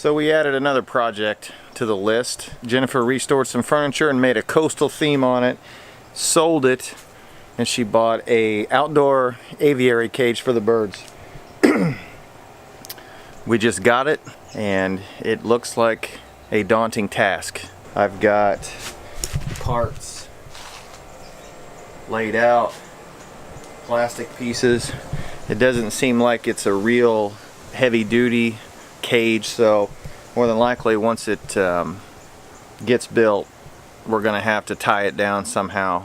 So we added another project to the list. Jennifer restored some furniture and made a coastal theme on it, sold it, and she bought a outdoor aviary cage for the birds. We just got it and it looks like a daunting task. I've got parts laid out, plastic pieces. It doesn't seem like it's a real heavy-duty cage, so more than likely once it gets built, we're gonna have to tie it down somehow.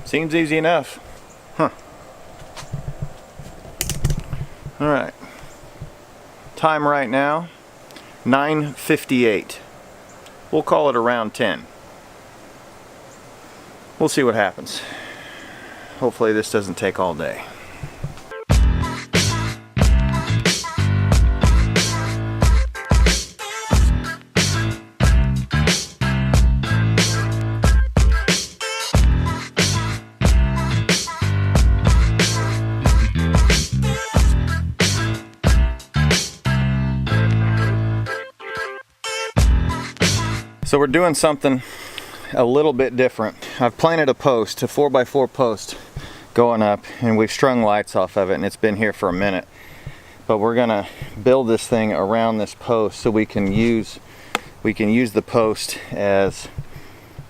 Seems easy enough. Huh. Alright. Time right now, 9:58. We'll call it around 10. We'll see what happens. Hopefully this doesn't take all day. So we're doing something a little bit different. I've planted a post, a 4x4 post going up, and we've strung lights off of it, and it's been here for a minute. But we're gonna build this thing around this post so we can use the post as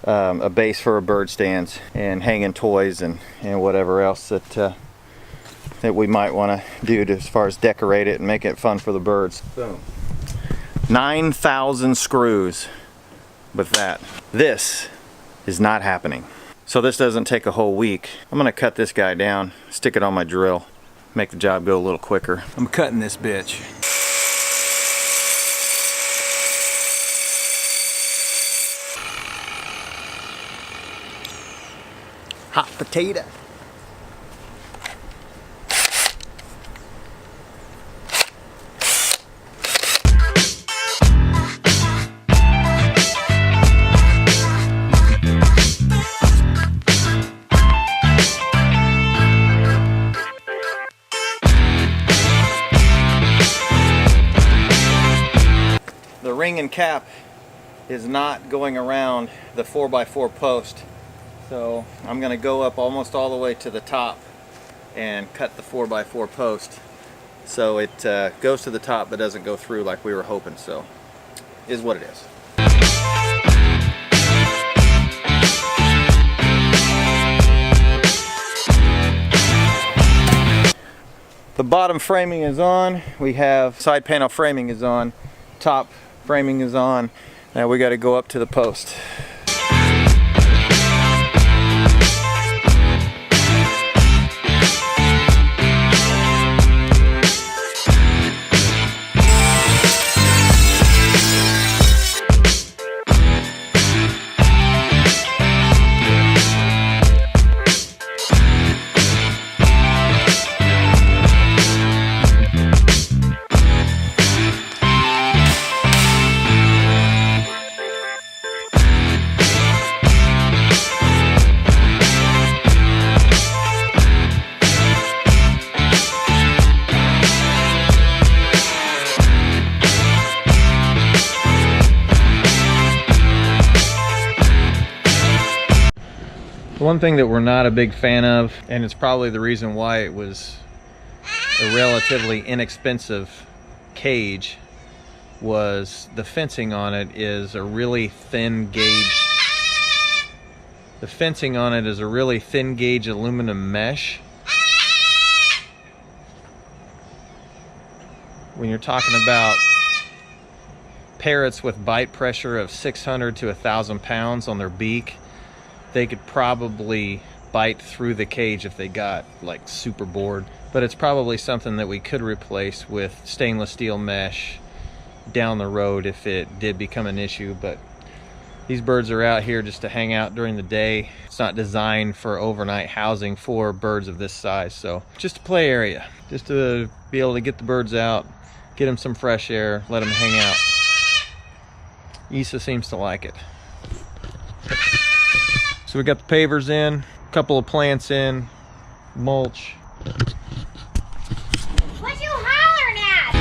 a base for our bird stands and hanging toys and whatever else that we might want to do as far as decorate it and make it fun for the birds. Boom. 9,000 screws. With that. This is not happening. So this doesn't take a whole week. I'm gonna cut this guy down, stick it on my drill, make the job go a little quicker. I'm cutting this bitch. Hot potato. The ring and cap is not going around the 4x4 post, so I'm going to go up almost all the way to the top and cut the 4x4 post so it goes to the top but doesn't go through like we were hoping. So is what it is. The bottom framing is on, we have side panel framing is on, top framing is on. Now we got to go up to the post. One thing that we're not a big fan of, and it's probably the reason why it was a relatively inexpensive cage, was the fencing on it is a really thin gauge. The fencing on it is a really thin gauge aluminum mesh. When you're talking about parrots with bite pressure of 600 to 1,000 pounds on their beak, they could probably bite through the cage if they got like super bored. But it's probably something that we could replace with stainless steel mesh down the road if it did become an issue. But These birds are out here just to hang out during the day. It's not designed for overnight housing for birds of this size. So just a play area, just to be able to get the birds out, get them some fresh air, let them hang out. Issa seems to like it. So we got the pavers in, a couple of plants in, mulch. What you hollering at?